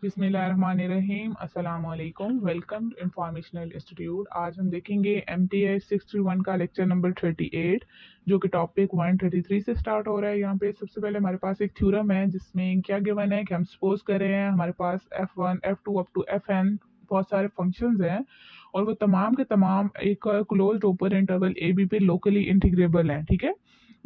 बिस्मिल्लाहिर्रहमानिर्रहीम अस्सलाम वालेकुम। Welcome to informational institute. आज हम देखेंगे MTH 631 का लेक्चर नंबर 38 जो कि टॉपिक 133 से स्टार्ट हो रहा है। यहाँ पे सबसे पहले हमारे पास एक थ्योरम है जिसमें क्या गिवन है कि हम सपोज कर रहे हैं हमारे पास F1 F2 up to Fn बहुत सारे फंक्शंस हैं और वो तमाम के तमाम एक closed open interval A B पे लोकली इंटीग्रेबल हैं। ठीक है,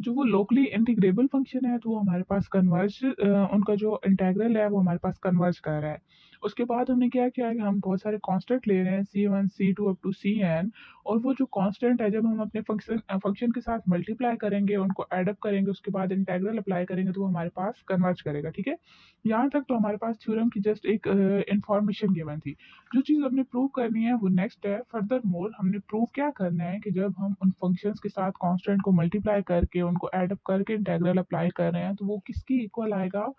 जो वो लोकली इंटीग्रेबल फंक्शन है तो वो हमारे पास कन्वर्ज उनका जो इंटीग्रल है वो हमारे पास कन्वर्ज कर रहा है। उसके बाद हमने क्या किया है कि हम बहुत सारे कांस्टेंट ले रहे हैं C1 C2 up to Cn, और वो जो कांस्टेंट है जब हम अपने फंक्शन के साथ मल्टीप्लाई करेंगे, उनको एडअप करेंगे, उसके बाद इंटीग्रल अप्लाई करेंगे तो वो हमारे पास कन्वर्ज करेगा। ठीक है, यहाँ तक तो हमारे पास थ्योरम की जस्ट एक इंफॉर्मेशन गिवन थी। जो चीज़ हमने प्रूव करनी है वो नेक्स्ट है। फर्दर मोर हमने प्रूव क्या करना है कि जब हम उन फंक्शंस के साथ कांस्टेंट को मल्टीप्लाई करके उनको ऐड अप करके इंटीग्रल अप्लाई कर रहे हैं तो वो किसकी इक्वल आएगा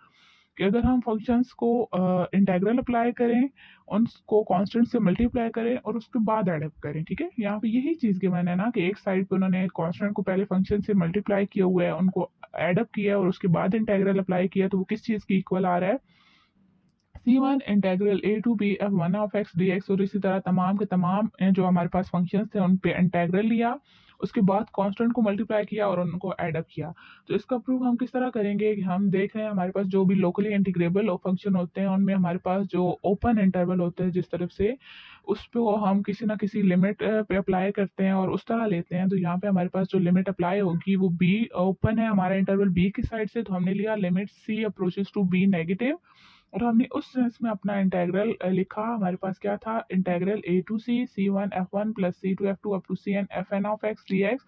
कि अगर हम फंक्शंस को इंटीग्रल अप्लाई करें, उनको कांस्टेंट से मल्टीप्लाई करें और उसके बाद ऐड अप करें। ठीक है, यहाँ पे यही चीज़ गिवन है ना कि एक साइड पे उन्होंने कांस्टेंट को पहले फंक्शन से मल्टीप्लाई किया हुआ है, उनको ऐड अप किया और उसके बाद इंटीग्रल अप्लाई किया, तो वो किस चीज़ की इक्वल आ रहा है? C1 integral a to b f1 of x dx। और इसी तरह तमाम के तमाम जो हमारे पास फंक्शंस थे उन पे इंटीग्रल लिया, उसके बाद कांस्टेंट को मल्टीप्लाई किया और उनको ऐड अप किया। तो इसका प्रूफ हम किस तरह करेंगे कि हम देख रहे हैं हमारे पास जो भी लोकली इंटीग्रेबल फंक्शन होते हैं उनमें हमारे पास जो ओपन इंटरवल होते हैं जिस तरफ से उस पे वो हम किसी ना किसी लिमिट पे अप्लाई करते हैं और उस तरह लेते हैं। तो यहाँ पे हमारे पास जो लिमिट अप्लाई होगी वो b ओपन है, हमारा इंटरवल b की साइड से, तो हमने लिया limit c approaches to b negative और हमने उस सेंस में अपना इंटीग्रल लिखा। हमारे पास क्या था? Integral a to c C1 F1 plus C2 F2 up to Cn Fn of x dx,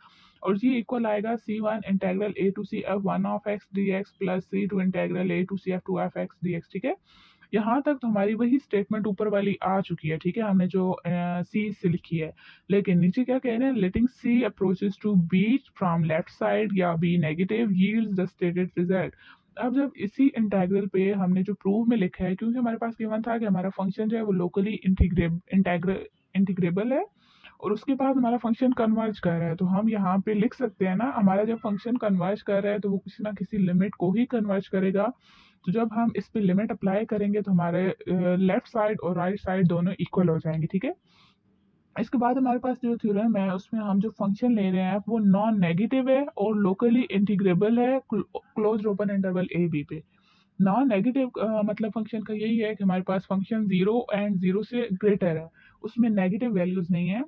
और ये इक्वल आएगा C1 integral a to c F1 of x dx plus C2 integral a to c F2 of x dx। ठीक है, यहाँ तक तो हमारी वही स्टेटमेंट ऊपर वाली आ चुकी है। ठीक है, हमने जो C से लिखी है, लेकिन नीचे क्या कह रहे हैं? Letting C approaches to B from left side या B नेगेटिव यील्ड्स द स्टेटेड रिजल्ट। अब जब इसी इंटीग्रल पे हमने जो प्रूफ में लिखा है, क्योंकि हमारे पास गिवन था कि हमारा फंक्शन जो है वो लोकली इंटीग्रेबल है और उसके बाद हमारा फंक्शन कन्वर्ज कर रहा है, तो हम यहाँ पे लिख सकते हैं ना, हमारा जब फंक्शन कन्वर्ज कर रहा है तो वो किसी ना किसी लिमिट को ही कन्वर्ज करेगा। तो जब हम इस पे लिमिट अप्लाई करेंगे तो हमारे लेफ्ट साइड और राइट साइड दोनों इक्वल हो जाएंगे। ठीक है, इसके बाद हमारे पास जो थ्योरम है उसमें हम जो फंक्शन ले रहे हैं वो नॉन नेगेटिव है और लोकली इंटीग्रेबल है closed open interval A B पे। नॉन नेगेटिव मतलब फंक्शन का यही है कि हमारे पास फंक्शन 0 से ग्रेटर है, उसमें नेगेटिव वैल्यूज नहीं है।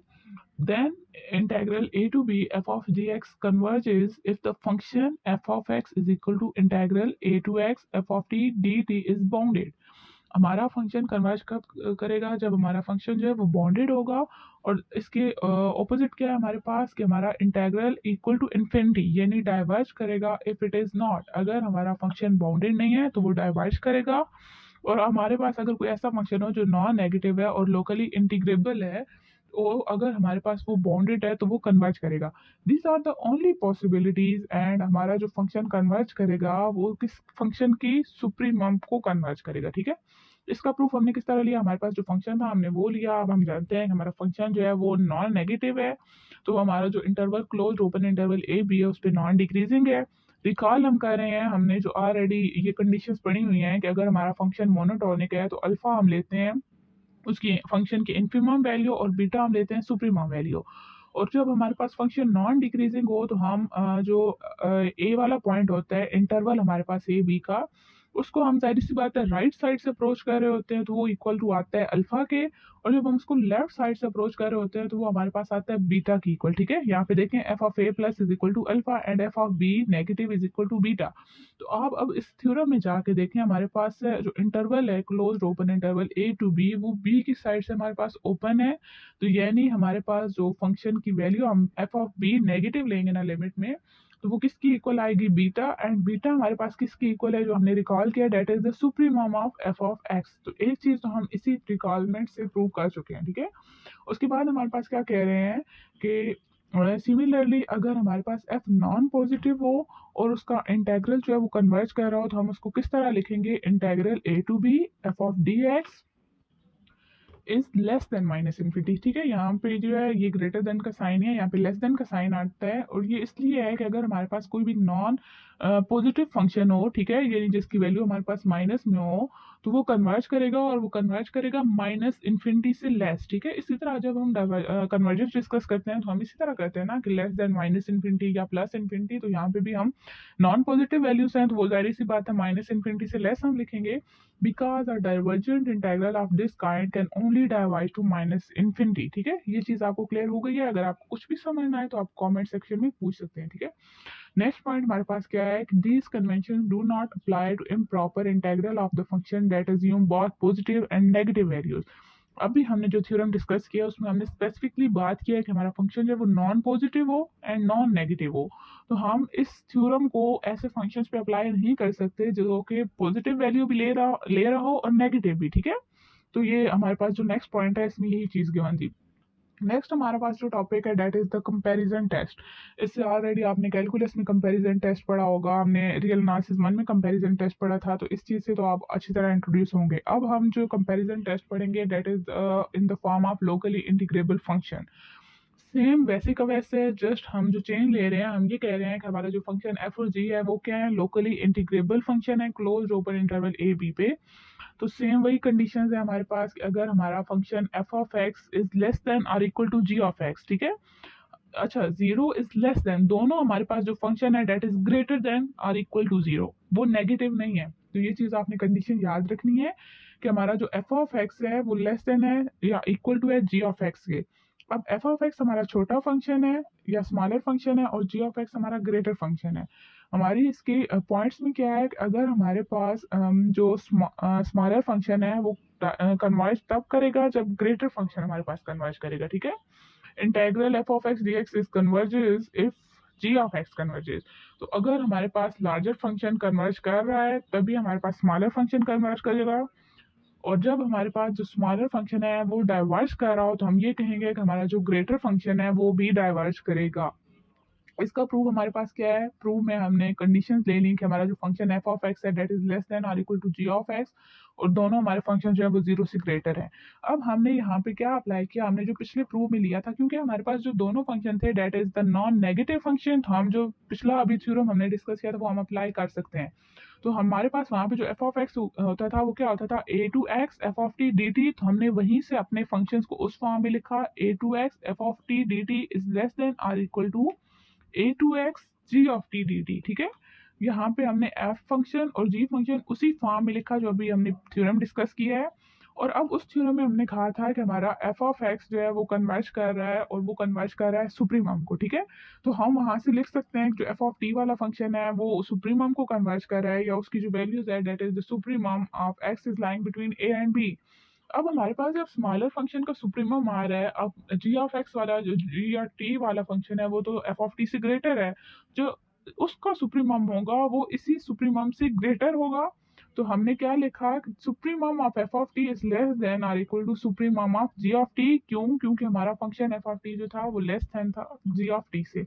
Then integral a to b f of dx converges if the function f of x is equal to integral a to x f of t dt is bounded। हमारा function converge कब करेगा? जब हमारा function जो है वो bonded होगा। और इसके ऑपोजिट क्या है हमारे पास कि हमारा इंटीग्रल इक्वल टू इन्फिनिटी यानी डाइवर्ज करेगा इफ इट इज नॉट। अगर हमारा फंक्शन बाउंडेड नहीं है तो वो डाइवर्ज करेगा। और हमारे पास अगर कोई ऐसा फंक्शन हो जो नॉन नेगेटिव है और लोकली इंटीग्रेबल है, तो अगर हमारे पास वो बाउंडेड है तो वो कन्वर्ज करेगा। These are the only possibilities. And हमारा जो फंक्शन कन्वर्ज करेगा वो किस फंक्शन की सुप्रीमम को कन्वर्ज करेगा। ठीक है, इसका प्रूफ हमने किस तरह लिया? हमारे पास जो फंक्शन था हमने वो लिया। अब हम जानते हैं कि हमारा फंक्शन जो है वो नॉन नेगेटिव है, तो हमारा जो interval closed open interval A B है उस पर नॉन डिक्रीजिंग है। रिकॉल हम कर रहे हैं, हमने जो ऑलरेडी ये कंडीशंस पढ़ी हुई हैं कि अगर हमारा फंक्शन मोनोटोनिक है तो अल्फा हम लेते हैं उसकी फंक्शन की इन्फिमम वैल्यू और बीटा हम लेते हैं सुप्रीमम वैल्यू। और जब हमारे पास फंक्शन नॉन डिक्रीजिंग हो तो हम जो ए वाला पॉइंट होता है इंटरवल हमारे पास ए बी का, उसको हम जाहिर सी बात है राइट साइड से अप्रोच कर रहे होते हैं तो वो इक्वल टू आता है अल्फा के। और जब हम उसको लेफ्ट साइड से अप्रोच कर रहे होते हैं तो वो हमारे पास आता है बीटा की इक्वल। ठीक है, यहाँ पे देखें F of A plus is equal to alpha and F of B negative is equal to beta. तो आप अब इस थ्योरम में जाके देखें हमारे पास जो इंटरवल है closed open interval A to B वो बी की साइड से हमारे पास ओपन है। तो यानी हमारे पास जो फंक्शन की वैल्यू हम एफ ऑफ बी नेगेटिव लेंगे ना लिमिट में, तो वो किसकी इक्वल आएगी? बीटा। एंड बीटा हमारे पास किसकी इक्वल है? जो हमने रिकॉल किया that is the supremum of F of X. तो एक चीज तो हम इसी रिकॉलमेंट से प्रूव कर चुके हैं। ठीक है, उसके बाद हमारे पास क्या कह रहे हैं कि सिमिलरली अगर हमारे पास एफ नॉन पॉजिटिव हो और उसका इंटेग्रल जो है वो कन्वर्ज कर रहा हो तो हम उसको किस तरह लिखेंगे? Integral A to B F of D X is less than minus infinity. ठीक है, यहाँ पे जो है ये ग्रेटर देन का साइन है, यहाँ पे लेस देन का साइन आता है। और ये इसलिए है कि अगर हमारे पास कोई भी नॉन पॉजिटिव फंक्शन हो, ठीक है, यानी जिसकी वैल्यू हमारे पास माइनस में हो, तो वो कन्वर्ज करेगा और वो कन्वर्ज करेगा माइनस इन्फिनिटी से लेस, ठीक है। इसी तरह जब हम कन्वर्जेंस डिस्कस करते हैं तो हम इसी तरह करते हैं ना कि लेस देन माइनस इन्फिनिटी या प्लस इन्फिनिटी। तो यहाँ पे भी हम नॉन पॉजिटिव वैल्यूज हैं तो वो जाहिर सी बात है माइनस इन्फिनिटी से लेस हम लिखेंगे, because a divergent integral of this kind can only diverge to minus infinity, ठीक है। ये चीज आपको क्लियर हो गई है? अगर आपको कुछ भी समझ ना आए तो आप कॉमेंट सेक्शन में पूछ सकते हैं, ठीक है। नेक्स्ट पॉइंट हमारे पास क्या है कि these convention do not apply to improper integral of the function that assume both positive and negative values. अभी हमने जो थ्योरम डिस्कस किया उसमें हमने स्पेसिफिकली बात किया है कि हमारा फंक्शन जो है वो नॉन पॉजिटिव हो एंड नॉन नेगेटिव हो। तो हम इस थ्योरम को ऐसे फंक्शंस पे अप्लाई नहीं कर सकते जो कि पॉजिटिव वैल्यू भी ले रहा हो और नेगेटिव भी, ठीक है। तो ये हमारे पास जो नेक्स्ट पॉइंट है इसमें यही चीज गिवन थी। नेक्स्ट हमारे पास जो टॉपिक है that is the comparison test. इससे ऑलरेडी आपने कैलकुलस में कंपैरिजन टेस्ट पढ़ा होगा, हमने रियल एनालिसिस 1 में कंपैरिजन टेस्ट पढ़ा था, तो इस चीज़ से तो आप अच्छी तरह इंट्रोड्यूस होंगे। अब हम जो कंपैरिजन टेस्ट पढ़ेंगे that is in the form of locally integrable function. Same वैसे का वैसे, जस्ट हम जो चेंज ले रहे हैं, हम ये कह रहे हैं कि हमारा जो फंक्शन एफ और जी है वो क्या है, लोकली इंटीग्रेबल फंक्शन है close open interval A B पे। तो सेम वही कंडीशंस है हमारे पास कि अगर हमारा function F of x is less than और equal to ji of x, ठीक है। अच्छा, जीरो इज लेस देन, दोनों हमारे पास जो फंक्शन है डेट इज ग्रेटर देन और इक्वल टू जीरो, वो नेगेटिव नहीं है। तो ये चीज आपने कंडीशन याद रखनी है कि हमारा जो एफ ऑफ एक्स है वो लेस देन है या इक्वल टू है जी ऑफ एक्स के। अब एफ ऑफ एक्स हमारा छोटा फंक्शन है या स्मॉलर फंक्शन है और जी ऑफ एक्स हमारा ग्रेटर फंक्शन है। हमारी इसके पॉइंट्स में क्या है कि अगर हमारे पास जो स्मॉलर फंक्शन है वो कन्वर्ज तब करेगा जब ग्रेटर फंक्शन हमारे पास कन्वर्ज करेगा, ठीक है। Integral F of X D X is converges if G of X converges. तो अगर हमारे पास लार्जर फंक्शन कन्वर्ज कर रहा है तभी हमारे पास स्मॉलर फंक्शन कन्वर्ज करेगा, और जब हमारे पास जो स्मॉलर फंक्शन है वो डाइवर्ज कर रहा हो तो हम ये कहेंगे कि हमारा जो ग्रेटर फंक्शन है वो भी डाइवर्ज करेगा। इसका प्रूफ हमारे पास क्या है, प्रूफ में हमने कंडीशंस ले ली कि हमारा जो फंक्शन एफ ऑफ एक्स है डेट इज लेस देन और equal to ji of X, और दोनों हमारे फंक्शन जो है वो जीरो से ग्रेटर है। अब हमने यहाँ पे क्या अप्लाई किया, हमने जो पिछले प्रूफ में लिया था, क्योंकि हमारे पास जो दोनों फंक्शन थे that is the non negative function, तो हम जो पिछला अभी थ्योरम हमने डिस्कस किया था वो हम अप्लाई कर सकते हैं। तो हमारे पास वहाँ पे जो एफ ऑफ एक्स होता था वो क्या होता था, a to x f of t d t. तो हमने वहीं से अपने फंक्शंस को उस फॉर्म में लिखा, a to x f of t d t is less than और equal to a to x g of t d t, ठीक है। यहाँ पे हमने एफ फंक्शन और जी फंक्शन उसी फॉर्म में लिखा जो अभी हमने थ्योरम डिस्कस किया है। और अब उस थ्योरम में हमने कहा था कि हमारा एफ ऑफ एक्स जो है वो कन्वर्ज कर रहा है और वो कन्वर्ज कर रहा है सुप्रीमम को, ठीक है। तो हम वहां से लिख सकते हैं कि जो एफ ऑफ टी वाला फंक्शन है वो सुप्रीमम को कन्वर्ज कर रहा है, या उसकी जो वैल्यूज है that is the supremum of x is lying between A and B. अब हमारे पास जब स्मॉलर फंक्शन का सुप्रीमम आ रहा है, अब जी ऑफ एक्स वाला जो जी या टी वाला फंक्शन है वो तो एफ ऑफ टी से ग्रेटर है, जो उसका सुप्रीमम होगा वो इसी सुप्रीमम से ग्रेटर होगा। तो हमने क्या लिखा, supremum of F of t is less than और equal to supremum of g of t. क्यों? क्योंकि हमारा फंक्शन एफ ऑफ टी जो था वो लेस देन था जी ऑफ टी से।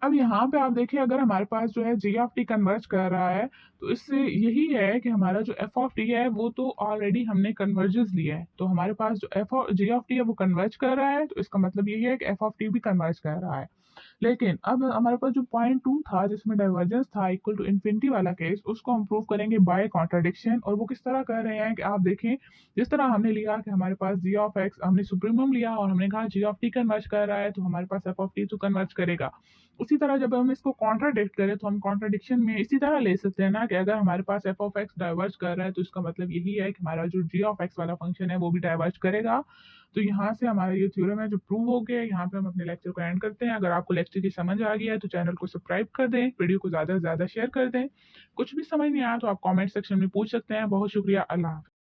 अब यहाँ पे आप देखिए, अगर हमारे पास जो है जी ऑफ टी कन्वर्ज कर रहा है तो इससे यही है कि हमारा जो एफ ऑफ टी है वो तो ऑलरेडी हमने कन्वर्जेस लिया है, तो हमारे पास जो एफ जी ऑफ टी है वो कन्वर्ज कर रहा है, तो इसका मतलब यही है कि एफ ऑफ टी भी कन्वर्ज कर रहा है। लेकिन अब हमारे पास जो पॉइंट टू था जिसमें डाइवर्जेंस था इक्वल टू इन्फिनिटी वाला केस, उसको हम प्रूव करेंगे बाय कॉन्ट्राडिक्शन। और वो किस तरह कर रहे हैं कि आप देखें, जिस तरह हमने लिया कि हमारे पास जी ऑफ एक्स हमने सुप्रीमम लिया और हमने कहा जी ऑफ टी कन्वर्ज कर रहा है तो हमारे पास एफ ऑफ टी तो कन्वर्ज करेगा। उसी तरह जब हम इसको कॉन्ट्राडिक्ट करें तो हम कॉन्ट्राडिक्शन में इसी तरह ले सकते हैं ना कि अगर हमारे पास एफ ऑफ एक्स डाइवर्ज कर रहा है तो इसका मतलब यही है कि हमारा जो जी ऑफ एक्स वाला फंक्शन है वो भी डाइवर्ज करेगा। तो यहाँ से हमारा ये थ्योरम है जो प्रूव हो गया। यहाँ पे हम अपने लेक्चर को एंड करते हैं। अगर आपको लेक्चर की समझ आ गया है तो चैनल को सब्सक्राइब कर दें, वीडियो को ज़्यादा से ज़्यादा शेयर कर दें। कुछ भी समझ नहीं आया तो आप कमेंट सेक्शन में पूछ सकते हैं। बहुत शुक्रिया, अल्लाह हाफ़िज़।